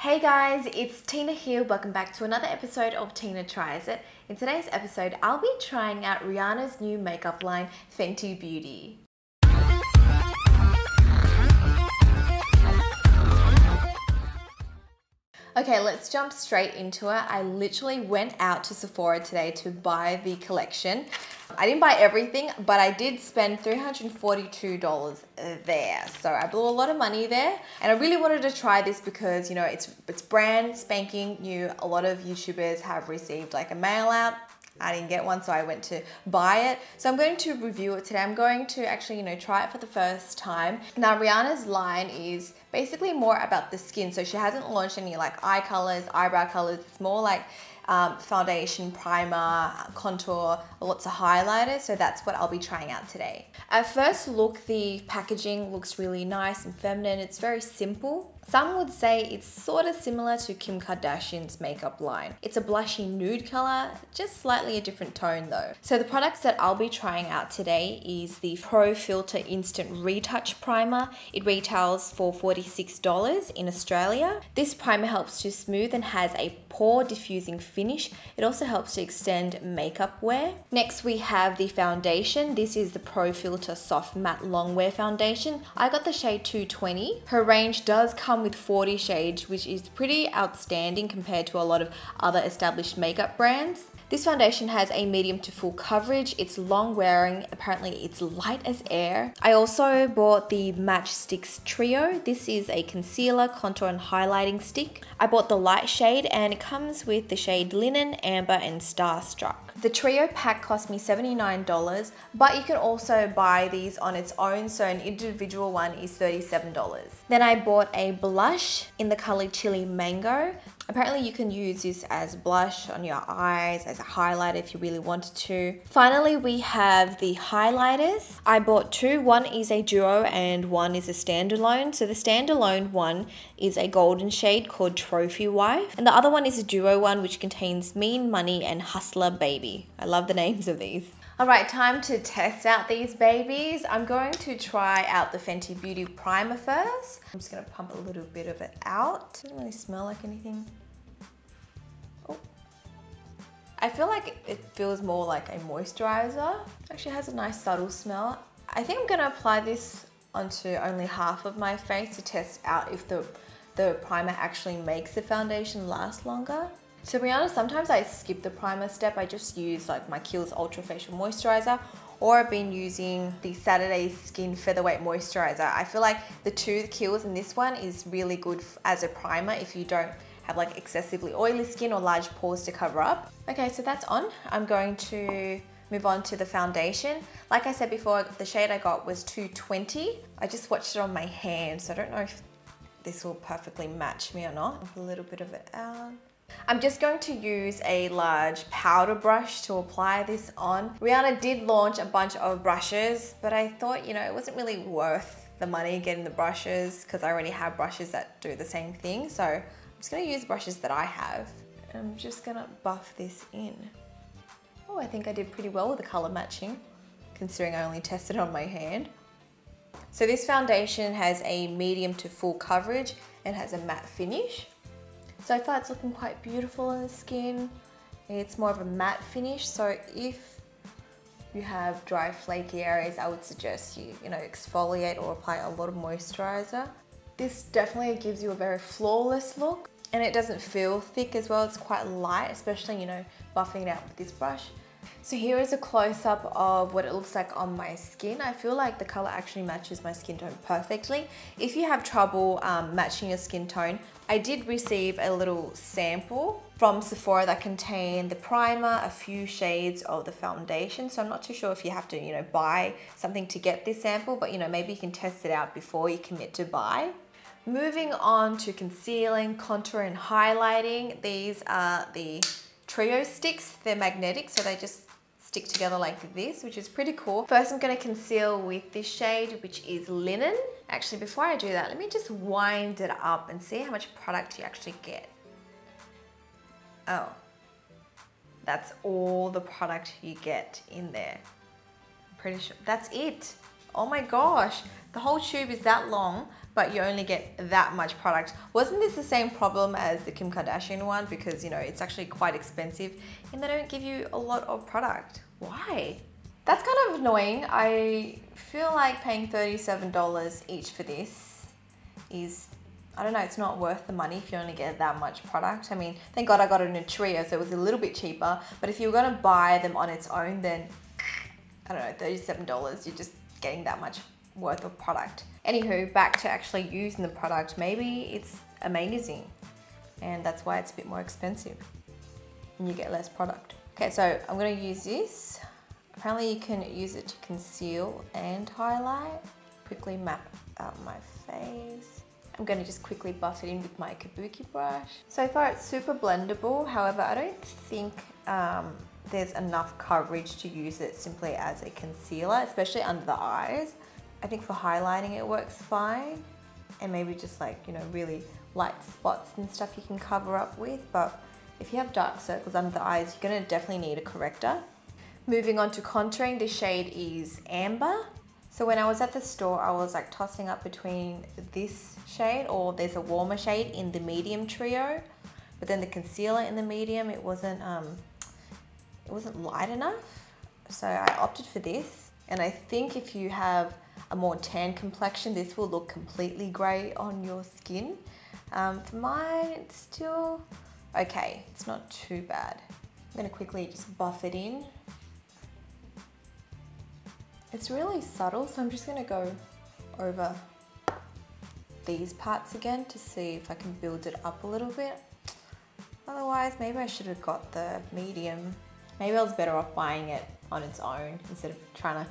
Hey guys, it's Tina here. Welcome back to another episode of Tina Tries It. In today's episode, I'll be trying out Rihanna's new makeup line, Fenty Beauty. Okay, let's jump straight into it. I literally went out to Sephora today to buy the collection. I didn't buy everything, but I did spend $342 there. So I blew a lot of money there. And I really wanted to try this because, you know, it's brand spanking new. A lot of YouTubers have received like a mail out. I didn't get one, so I went to buy it. So I'm going to review it today. I'm going to actually, try it for the first time. Now, Rihanna's line is basically more about the skin. So she hasn't launched any like eye colors, eyebrow colors. It's more like foundation, primer, contour, lots of highlighters. So that's what I'll be trying out today. At first look, the packaging looks really nice and feminine. It's very simple. Some would say it's sort of similar to Kim Kardashian's makeup line. It's a blushy nude color, just slightly a different tone though. So the products that I'll be trying out today is the Pro Filter Instant Retouch Primer. It retails for $46 in Australia. This primer helps to smooth and has a pore diffusing finish. It also helps to extend makeup wear. Next we have the foundation. This is the Pro Filter Soft Matte Longwear Foundation. I got the shade 220. Her range does come with 40 shades, which is pretty outstanding compared to a lot of other established makeup brands. This foundation has a medium to full coverage. It's long wearing. Apparently it's light as air. I also bought the Match Stix Trio. This is a concealer, contour and highlighting stick. I bought the light shade and it comes with the shade Linen, Amber and Starstruck. The trio pack cost me $79, but you can also buy these on its own, so an individual one is $37. Then I bought a blush in the color Chili Mango. Apparently you can use this as blush on your eyes, as a highlighter if you really wanted to. Finally, we have the highlighters. I bought two. One is a duo and one is a standalone. So the standalone one is a golden shade called Trophy Wife. And the other one is a duo one which contains Mean Money and Hustler Baby. I love the names of these. All right, time to test out these babies. I'm going to try out the Fenty Beauty Primer first. I'm just gonna pump a little bit of it out. Doesn't really smell like anything. Oh. I feel like it feels more like a moisturizer. Actually has a nice subtle smell. I think I'm gonna apply this onto only half of my face to test out if the primer actually makes the foundation last longer. To be honest, sometimes I skip the primer step. I just use like my Kiehl's Ultra Facial Moisturizer, or I've been using the Saturday Skin Featherweight Moisturizer. I feel like the Kiehl's and this one is really good as a primer if you don't have like excessively oily skin or large pores to cover up. Okay, so that's on. I'm going to move on to the foundation. Like I said before, the shade I got was 220. I just swatched it on my hand, so I don't know if this will perfectly match me or not. Pump a little bit of it out. I'm just going to use a large powder brush to apply this on. Rihanna did launch a bunch of brushes, but I thought, it wasn't really worth the money getting the brushes because I already have brushes that do the same thing. So I'm just gonna use brushes that I have. I'm just gonna buff this in. Oh, I think I did pretty well with the color matching, considering I only tested it on my hand. So this foundation has a medium to full coverage and has a matte finish. So I thought it's looking quite beautiful on the skin. It's more of a matte finish, so if you have dry flaky areas, I would suggest you exfoliate or apply a lot of moisturizer. This definitely gives you a very flawless look, and it doesn't feel thick as well. It's quite light, especially buffing it out with this brush. So here is a close-up of what it looks like on my skin. I feel like the color actually matches my skin tone perfectly. If you have trouble matching your skin tone, I did receive a little sample from Sephora that contained the primer, a few shades of the foundation. So I'm not too sure if you have to, buy something to get this sample, but maybe you can test it out before you commit to buy. Moving on to concealing, contour and highlighting. These are the Trio sticks. They're magnetic, so they just stick together like this, which is pretty cool. First, I'm gonna conceal with this shade, which is Linen. Actually, before I do that, let me just wind it up and see how much product you actually get. Oh, that's all the product you get in there. I'm pretty sure that's it. Oh my gosh, the whole tube is that long, but you only get that much product. Wasn't this the same problem as the Kim Kardashian one? Because, you know, it's actually quite expensive and they don't give you a lot of product. Why? That's kind of annoying. I feel like paying $37 each for this is, I don't know, it's not worth the money if you only get that much product. I mean, thank God I got it in a trio, so it was a little bit cheaper. But if you were gonna buy them on its own, then, I don't know, $37, you're just getting that much worth of product. Anywho, back to actually using the product. Maybe it's amazing and that's why it's a bit more expensive and you get less product. Okay, so I'm gonna use this. Apparently you can use it to conceal and highlight. Quickly map out my face. I'm gonna just quickly buff it in with my kabuki brush. So far it's super blendable. However, I don't think there's enough coverage to use it simply as a concealer, especially under the eyes. I think for highlighting it works fine. And maybe just like, you know, really light spots and stuff you can cover up with. But if you have dark circles under the eyes, you're gonna definitely need a corrector. Moving on to contouring, the shade is Amber. So when I was at the store, I was like tossing up between this shade, or there's a warmer shade in the medium trio, but then the concealer in the medium, it wasn't light enough. So I opted for this. And I think if you have a more tan complexion, this will look completely grey on your skin. For mine, it's still okay. It's not too bad. I'm gonna quickly just buff it in. It's really subtle, so I'm just gonna go over these parts again to see if I can build it up a little bit. Otherwise, maybe I should have got the medium. Maybe I was better off buying it on its own instead of trying to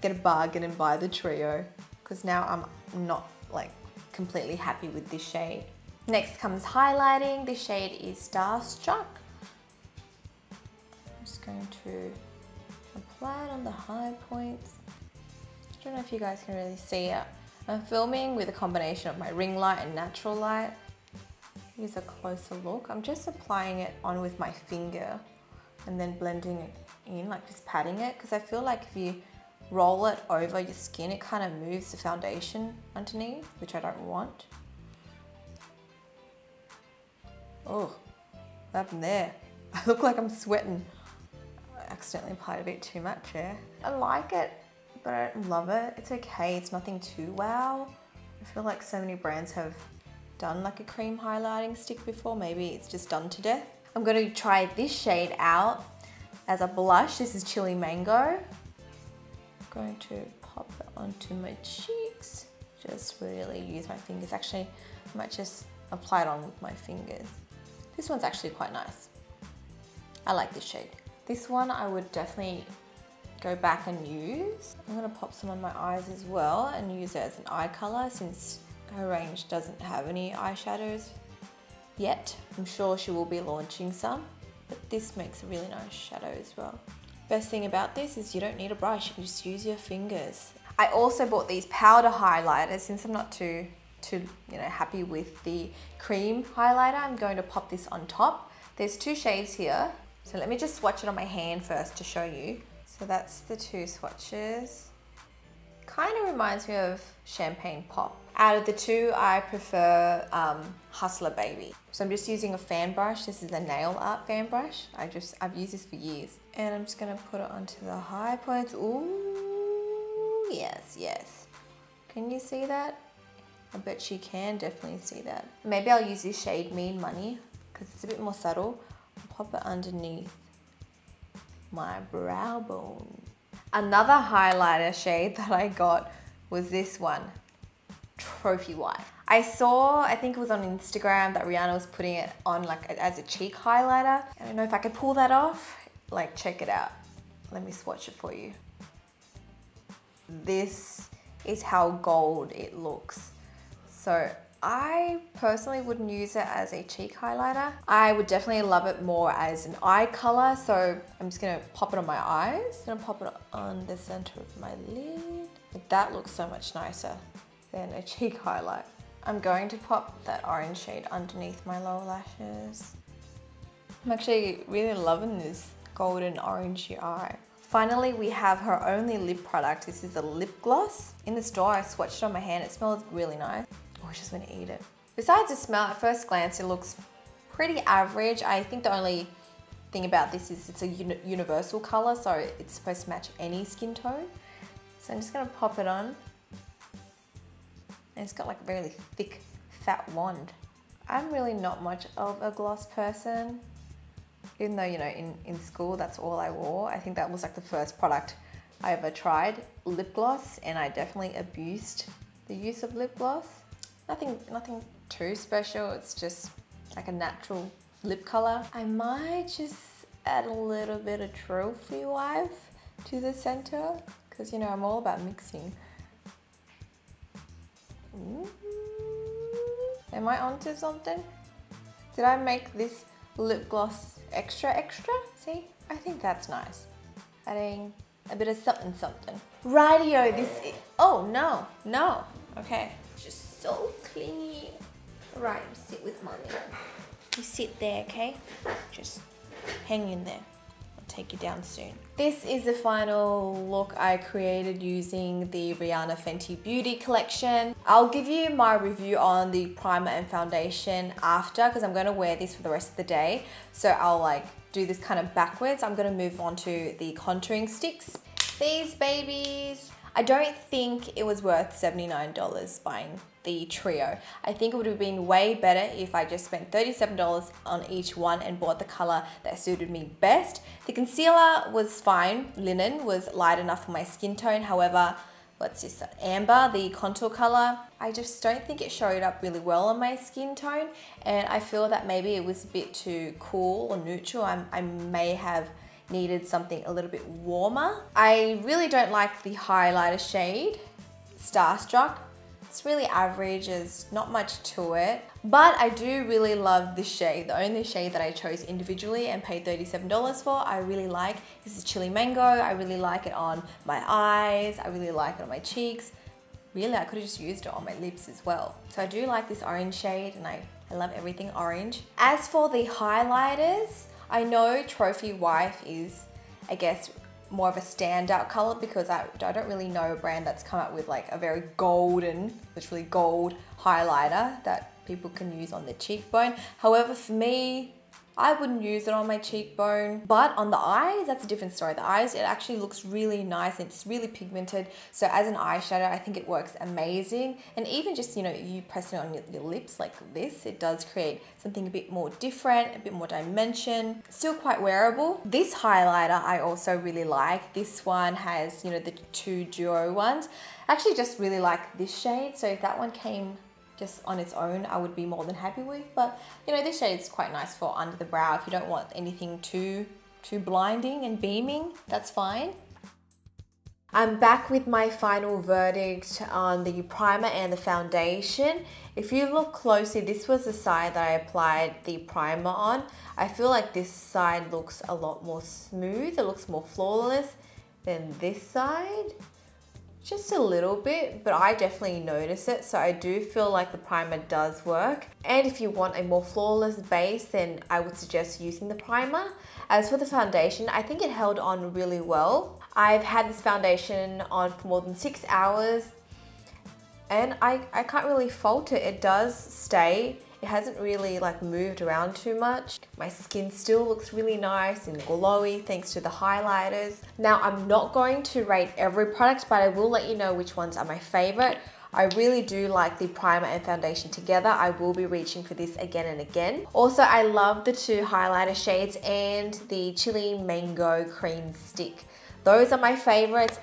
get a bargain and buy the trio, because now I'm not like completely happy with this shade. Next comes highlighting. This shade is Starstruck. I'm just going to apply it on the high points. I don't know if you guys can really see it. I'm filming with a combination of my ring light and natural light. Here's a closer look. I'm just applying it on with my finger and then blending it in, like just patting it, because I feel like if you roll it over your skin, it kind of moves the foundation underneath, which I don't want. Oh, what happened there? I look like I'm sweating. I accidentally applied a bit too much there. I like it, but I don't love it. It's okay, it's nothing too wow. I feel like so many brands have done like a cream highlighting stick before. Maybe it's just done to death. I'm gonna try this shade out as a blush. This is Chili Mango. I'm going to pop it onto my cheeks. Just really use my fingers. Actually, I might just apply it on with my fingers. This one's actually quite nice. I like this shade. This one I would definitely go back and use. I'm gonna pop some on my eyes as well and use it as an eye color, since her range doesn't have any eyeshadows yet. I'm sure she will be launching some, but this makes a really nice shadow as well. Best thing about this is you don't need a brush, you can just use your fingers. I also bought these powder highlighters. Since I'm not too happy with the cream highlighter, I'm going to pop this on top. There's two shades here. So let me just swatch it on my hand first to show you. So that's the two swatches. Kind of reminds me of Champagne Pop. Out of the two, I prefer Hustler Baby. So I'm just using a fan brush. This is a nail art fan brush. I've used this for years. And I'm just gonna put it onto the high points. Ooh, yes, yes. Can you see that? I bet you can definitely see that. Maybe I'll use this shade Mean Money because it's a bit more subtle. I'll pop it underneath my brow bone. Another highlighter shade that I got was this one, Trophy Wife. I saw, I think it was on Instagram, that Rihanna was putting it on like as a cheek highlighter. I don't know if I could pull that off. Like, check it out. Let me swatch it for you. This is how gold it looks. So I personally wouldn't use it as a cheek highlighter. I would definitely love it more as an eye color. So I'm just gonna pop it on my eyes. I'm gonna pop it on the center of my lid. That looks so much nicer than a cheek highlight. I'm going to pop that orange shade underneath my lower lashes. I'm actually really loving this golden orangey eye. Finally, we have her only lip product. This is a lip gloss. In the store, I swatched it on my hand. It smells really nice. Oh, I just want to eat it. Besides the smell, at first glance, it looks pretty average. I think the only thing about this is it's a universal color, so it's supposed to match any skin tone. So I'm just gonna pop it on. And it's got like a really thick, fat wand. I'm really not much of a gloss person. Even though, you know, in school, that's all I wore. I think that was like the first product I ever tried, lip gloss, and I definitely abused the use of lip gloss. Nothing too special. It's just like a natural lip color. I might just add a little bit of trophy wife to the center because, you know, I'm all about mixing. Ooh. Am I onto something? Did I make this lip gloss extra? See, I think that's nice. Adding a bit of something. Rightio, this is, oh no, okay. Just so clean. Right, sit with mommy. You sit there, okay? Just hang in there. I'll take you down soon. This is the final look I created using the Rihanna Fenty Beauty collection. I'll give you my review on the primer and foundation after because I'm gonna wear this for the rest of the day. So I'll like do this kind of backwards. I'm gonna move on to the contouring sticks. These babies. I don't think it was worth $79 buying the trio. I think it would have been way better if I just spent $37 on each one and bought the color that suited me best. The concealer was fine. Linen was light enough for my skin tone. However, what's this, amber, the contour color, I just don't think it showed up really well on my skin tone. And I feel that maybe it was a bit too cool or neutral. I may have needed something a little bit warmer. I really don't like the highlighter shade, Starstruck. It's really average, there's not much to it. But I do really love this shade, the only shade that I chose individually and paid $37 for. I really like, this is Chili Mango. I really like it on my eyes. I really like it on my cheeks. Really, I could have just used it on my lips as well. So I do like this orange shade and I love everything orange. As for the highlighters, I know Trophy Wife is, I guess, more of a standout color because I don't really know a brand that's come up with like a very golden, literally gold highlighter that people can use on their cheekbone. However, for me, I wouldn't use it on my cheekbone, but on the eyes, that's a different story. The eyes, it actually looks really nice and it's really pigmented. So as an eyeshadow, I think it works amazing. And even just, you know, you pressing it on your lips like this, it does create something a bit more different, a bit more dimension. Still quite wearable. This highlighter I also really like. This one has, you know, the two duo ones. I actually just really like this shade. So if that one came just on its own, I would be more than happy with. But you know, this shade's quite nice for under the brow. If you don't want anything too blinding and beaming, that's fine. I'm back with my final verdict on the primer and the foundation. If you look closely, this was the side that I applied the primer on. I feel like this side looks a lot more smooth. It looks more flawless than this side. Just a little bit, but I definitely notice it. So I do feel like the primer does work. And if you want a more flawless base, then I would suggest using the primer. As for the foundation, I think it held on really well. I've had this foundation on for more than 6 hours and I can't really fault it. It does stay. It hasn't really like moved around too much. My skin still looks really nice and glowy thanks to the highlighters. Now, I'm not going to rate every product, but I will let you know which ones are my favorite. I really do like the primer and foundation together. I will be reaching for this again and again. Also, I love the two highlighter shades and the Chili Mango Cream Stick. Those are my favorites.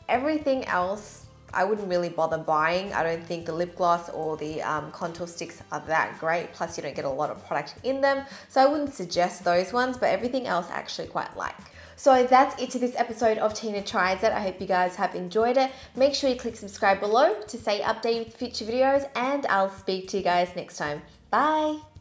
Everything else, I wouldn't really bother buying. I don't think the lip gloss or the contour sticks are that great. Plus, you don't get a lot of product in them. So I wouldn't suggest those ones, but everything else I actually quite like. So that's it to this episode of Tina Tries It. I hope you guys have enjoyed it. Make sure you click subscribe below to stay updated with future videos, and I'll speak to you guys next time. Bye.